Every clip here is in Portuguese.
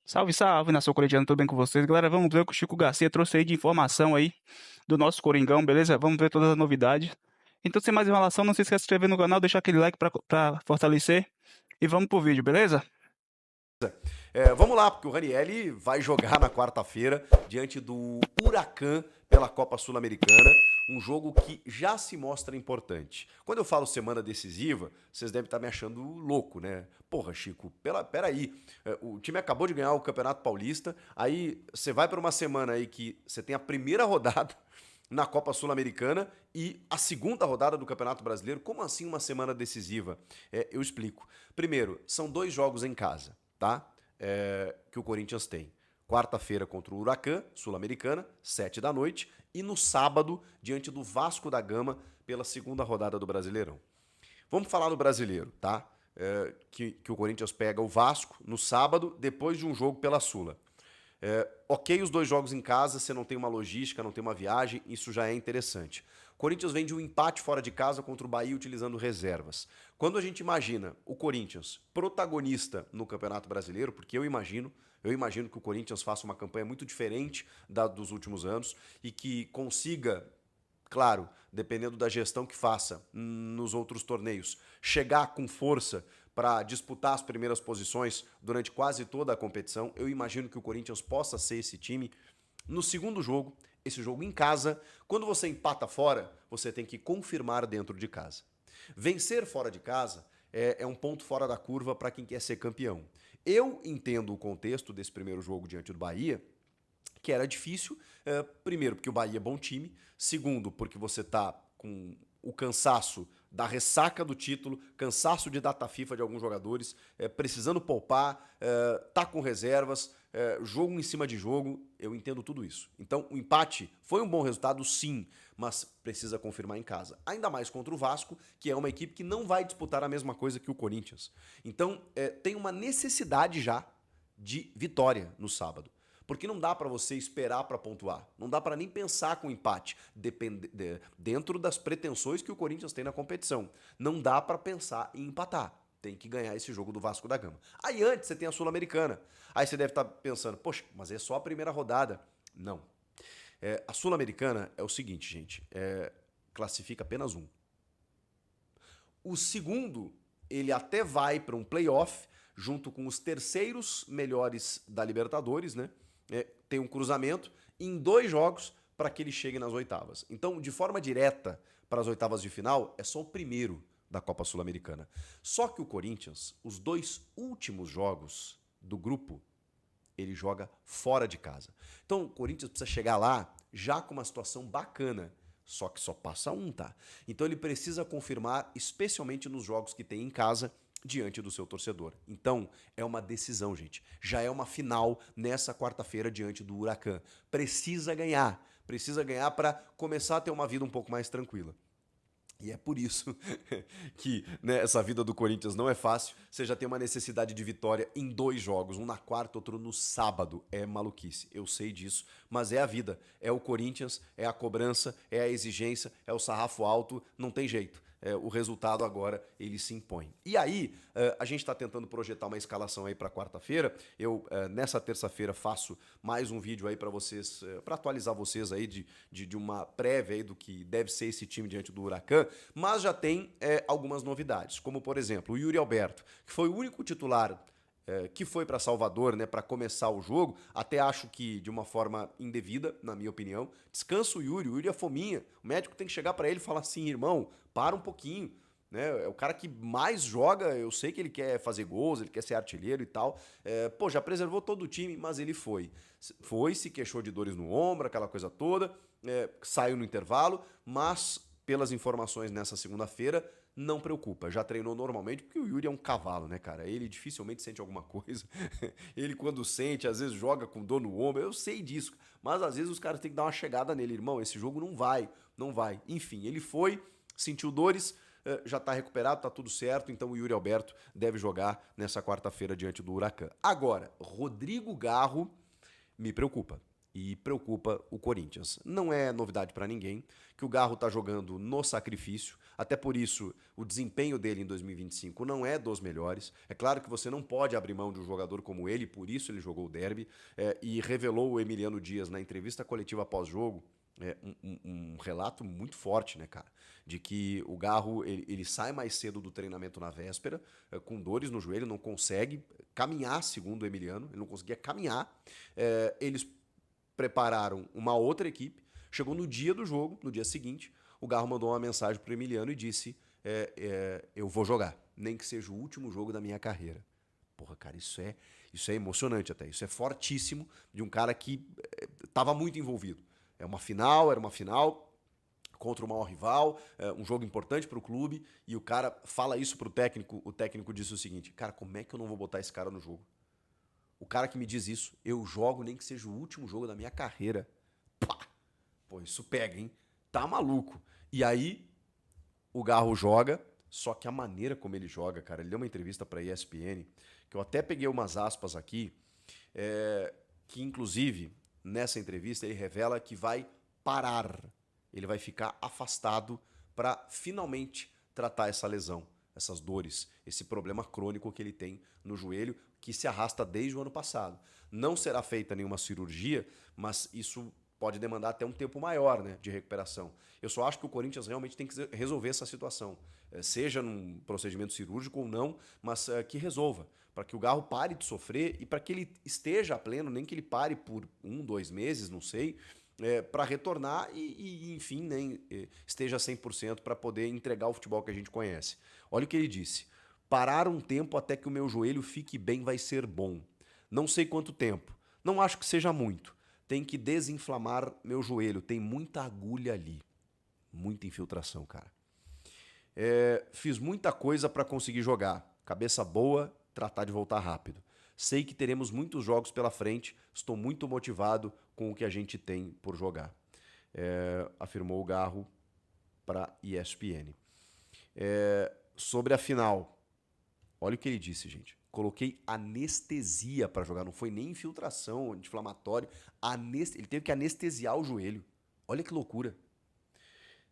Salve, salve, nação corintiana, tudo bem com vocês? Galera, vamos ver o que o Chico Garcia trouxe aí de informação aí do nosso Coringão, beleza? Vamos ver todas as novidades. Então, sem mais enrolação, não se esqueça de se inscrever no canal, deixar aquele like pra fortalecer e vamos pro vídeo, beleza? Vamos lá, porque o Ranielli vai jogar na quarta-feira diante do Huracan pela Copa Sul-Americana, um jogo que já se mostra importante. Quando eu falo semana decisiva, vocês devem estar me achando louco, né? Porra, Chico, peraí, o time acabou de ganhar o Campeonato Paulista, aí você vai para uma semana aí que você tem a primeira rodada na Copa Sul-Americana e a segunda rodada do Campeonato Brasileiro. Como assim uma semana decisiva? Eu explico. Primeiro, são 2 jogos em casa, tá? Que o Corinthians tem. Quarta-feira contra o Huracan, Sul-Americana, 7 da noite. E no sábado, diante do Vasco da Gama, pela segunda rodada do Brasileirão. Vamos falar no Brasileiro, tá? Que o Corinthians pega o Vasco no sábado, depois de um jogo pela Sula. Ok, os 2 jogos em casa, você não tem uma logística, não tem uma viagem, isso já é interessante. O Corinthians vem de um empate fora de casa contra o Bahia utilizando reservas. Quando a gente imagina o Corinthians protagonista no Campeonato Brasileiro, porque eu imagino que o Corinthians faça uma campanha muito diferente da dos últimos anos e que consiga, claro, dependendo da gestão que faça nos outros torneios, chegar com força para disputar as primeiras posições durante quase toda a competição. Eu imagino que o Corinthians possa ser esse time. No segundo jogo, esse jogo em casa, quando você empata fora, você tem que confirmar dentro de casa. Vencer fora de casa é um ponto fora da curva para quem quer ser campeão. Eu entendo o contexto desse primeiro jogo diante do Bahia, que era difícil. Primeiro, porque o Bahia é bom time. Segundo, porque você tá com o cansaço da ressaca do título, cansaço de data FIFA de alguns jogadores, precisando poupar, tá com reservas, jogo em cima de jogo, eu entendo tudo isso. Então, o empate foi um bom resultado, sim, mas precisa confirmar em casa. Ainda mais contra o Vasco, que é uma equipe que não vai disputar a mesma coisa que o Corinthians. Então, tem uma necessidade já de vitória no sábado. Porque não dá para você esperar para pontuar. Não dá para nem pensar com empate dentro das pretensões que o Corinthians tem na competição. Não dá para pensar em empatar. Tem que ganhar esse jogo do Vasco da Gama. Aí antes você tem a Sul-Americana. Aí você deve estar pensando, poxa, mas é só a primeira rodada. Não. A Sul-Americana é o seguinte, gente. Classifica apenas um. O segundo, ele até vai para um playoff junto com os terceiros melhores da Libertadores, né? Tem um cruzamento em 2 jogos para que ele chegue nas oitavas. Então, de forma direta para as oitavas de final, é só o primeiro da Copa Sul-Americana. Só que o Corinthians, os 2 últimos jogos do grupo, ele joga fora de casa. Então, o Corinthians precisa chegar lá já com uma situação bacana. Só que só passa um, tá? Então ele precisa confirmar, especialmente nos jogos que tem em casa, diante do seu torcedor. Então, é uma decisão, gente. Já é uma final nessa quarta-feira diante do Huracan. Precisa ganhar para começar a ter uma vida um pouco mais tranquila. E é por isso que, né, essa vida do Corinthians não é fácil. Você já tem uma necessidade de vitória em 2 jogos, um na quarta, outro no sábado. É maluquice, eu sei disso, mas é a vida. É o Corinthians, é a cobrança, é a exigência, é o sarrafo alto, não tem jeito. O resultado agora ele se impõe. E aí, a gente está tentando projetar uma escalação aí para quarta-feira. Eu, nessa terça-feira, faço mais um vídeo aí para vocês, para atualizar vocês aí de uma prévia aí do que deve ser esse time diante do Huracan, mas já tem algumas novidades, como por exemplo, o Yuri Alberto, que foi o único titular que foi para Salvador, né, para começar o jogo, até acho que de uma forma indevida, na minha opinião. Descansa o Yuri é fominha. O médico tem que chegar para ele e falar assim, irmão, para um pouquinho, né? É o cara que mais joga, eu sei que ele quer fazer gols, ele quer ser artilheiro e tal. Pô, já preservou todo o time, mas ele foi. Foi, se queixou de dores no ombro, aquela coisa toda, saiu no intervalo, mas pelas informações nessa segunda-feira, não preocupa, já treinou normalmente, porque o Yuri é um cavalo, né, cara? Ele dificilmente sente alguma coisa. Ele, quando sente, às vezes joga com dor no ombro, eu sei disso. Mas às vezes os caras têm que dar uma chegada nele, irmão. Esse jogo não vai, não vai. Enfim, ele foi, sentiu dores, já tá recuperado, tá tudo certo. Então o Yuri Alberto deve jogar nessa quarta-feira diante do Huracan. Agora, Rodrigo Garro me preocupa. e preocupa o Corinthians. Não é novidade para ninguém que o Garro está jogando no sacrifício, até por isso o desempenho dele em 2025 não é dos melhores. É claro que você não pode abrir mão de um jogador como ele, por isso ele jogou o derby, e revelou o Emiliano Dias na entrevista coletiva pós-jogo, um relato muito forte, né, cara? De que o Garro ele sai mais cedo do treinamento na véspera, com dores no joelho, não consegue caminhar, segundo o Emiliano, ele não conseguia caminhar. Eles prepararam uma outra equipe, chegou no dia do jogo, no dia seguinte, o Garro mandou uma mensagem pro Emiliano e disse: eu vou jogar, nem que seja o último jogo da minha carreira. Porra, cara, isso é emocionante até, isso é fortíssimo de um cara que estava muito envolvido. Era uma final contra o maior rival, um jogo importante para o clube, e o cara fala isso pro técnico, o técnico disse o seguinte: cara, como é que eu não vou botar esse cara no jogo? O cara que me diz isso, eu jogo nem que seja o último jogo da minha carreira. Pá! Pô, isso pega, hein? Tá maluco. E aí, o Garro joga, só que a maneira como ele joga, cara, ele deu uma entrevista pra ESPN, que eu até peguei umas aspas aqui, que inclusive, nessa entrevista, ele revela que vai parar. Ele vai ficar afastado para finalmente tratar essa lesão, essas dores, esse problema crônico que ele tem no joelho, que se arrasta desde o ano passado. Não será feita nenhuma cirurgia, mas isso pode demandar até um tempo maior, né, de recuperação. Eu só acho que o Corinthians realmente tem que resolver essa situação, seja num procedimento cirúrgico ou não, mas que resolva, para que o Garro pare de sofrer e para que ele esteja a pleno, nem que ele pare por 1, 2 meses, não sei, para retornar enfim, né, esteja 100% para poder entregar o futebol que a gente conhece. Olha o que ele disse: parar um tempo até que o meu joelho fique bem vai ser bom. Não sei quanto tempo, não acho que seja muito. Tem que desinflamar meu joelho, tem muita agulha ali. Muita infiltração, cara. Fiz muita coisa para conseguir jogar. Cabeça boa, tratar de voltar rápido. Sei que teremos muitos jogos pela frente, estou muito motivado com o que a gente tem por jogar. Afirmou o Garro para ESPN. Sobre a final, olha o que ele disse, gente. Coloquei anestesia para jogar, não foi nem infiltração, anti-inflamatório. Ele teve que anestesiar o joelho. Olha que loucura.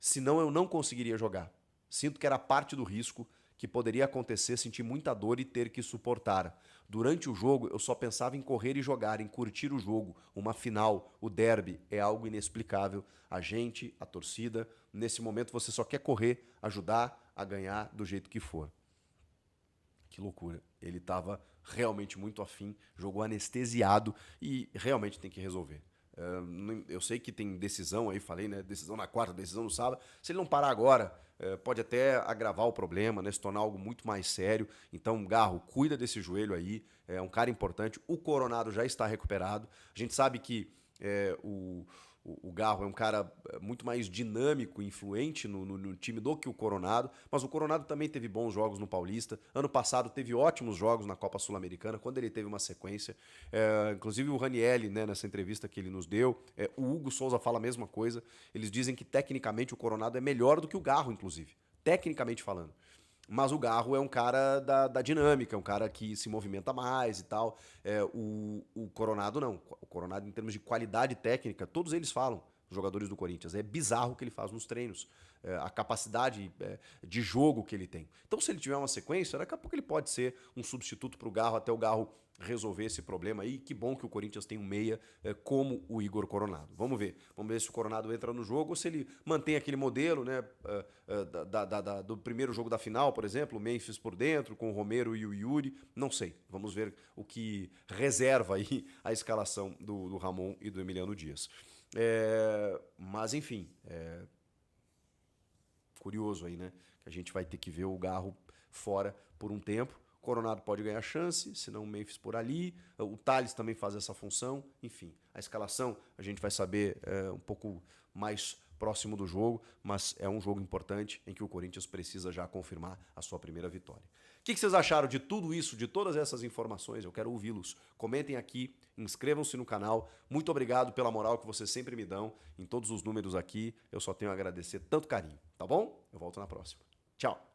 Senão eu não conseguiria jogar. Sinto que era parte do risco que poderia acontecer, sentir muita dor e ter que suportar. Durante o jogo, eu só pensava em correr e jogar, em curtir o jogo. Uma final, o derby, é algo inexplicável. A gente, a torcida, nesse momento você só quer correr, ajudar a ganhar do jeito que for. Que loucura. Ele estava realmente muito afim, jogou anestesiado e realmente tem que resolver. Eu sei que tem decisão aí, falei, né? Decisão na quarta, decisão no sábado. Se ele não parar agora, pode até agravar o problema, né? Se tornar algo muito mais sério. Então, Garro, cuida desse joelho aí. É um cara importante. O Coronado já está recuperado. A gente sabe que o Garro é um cara muito mais dinâmico e influente no time do que o Coronado, mas o Coronado também teve bons jogos no Paulista. Ano passado teve ótimos jogos na Copa Sul-Americana, quando ele teve uma sequência. Inclusive o Ranielli, né, nessa entrevista que ele nos deu, o Hugo Souza fala a mesma coisa. Eles dizem que tecnicamente o Coronado é melhor do que o Garro, inclusive, tecnicamente falando. Mas o Garro é um cara da dinâmica, é um cara que se movimenta mais e tal. O Coronado não. O Coronado, em termos de qualidade técnica, todos eles falam, os jogadores do Corinthians. É bizarro o que ele faz nos treinos, a capacidade de jogo que ele tem. Então, se ele tiver uma sequência, daqui a pouco ele pode ser um substituto para o Garro, até o Garro resolver esse problema aí. Que bom que o Corinthians tem um meia como o Igor Coronado. Vamos ver se o Coronado entra no jogo ou se ele mantém aquele modelo, né, do primeiro jogo da final, por exemplo, o Memphis por dentro, com o Romero e o Yuri. Não sei. Vamos ver o que reserva aí a escalação do Ramon e do Emiliano Dias. Mas, enfim, curioso aí, né? Que a gente vai ter que ver o Garro fora por um tempo. O Coronado pode ganhar chance, se não o Memphis por ali. O Thales também faz essa função. Enfim, a escalação a gente vai saber um pouco mais próximo do jogo, mas é um jogo importante em que o Corinthians precisa já confirmar a sua primeira vitória. O que vocês acharam de tudo isso, de todas essas informações? Eu quero ouvi-los. Comentem aqui, inscrevam-se no canal. Muito obrigado pela moral que vocês sempre me dão em todos os números aqui. Eu só tenho a agradecer tanto carinho, tá bom? Eu volto na próxima. Tchau!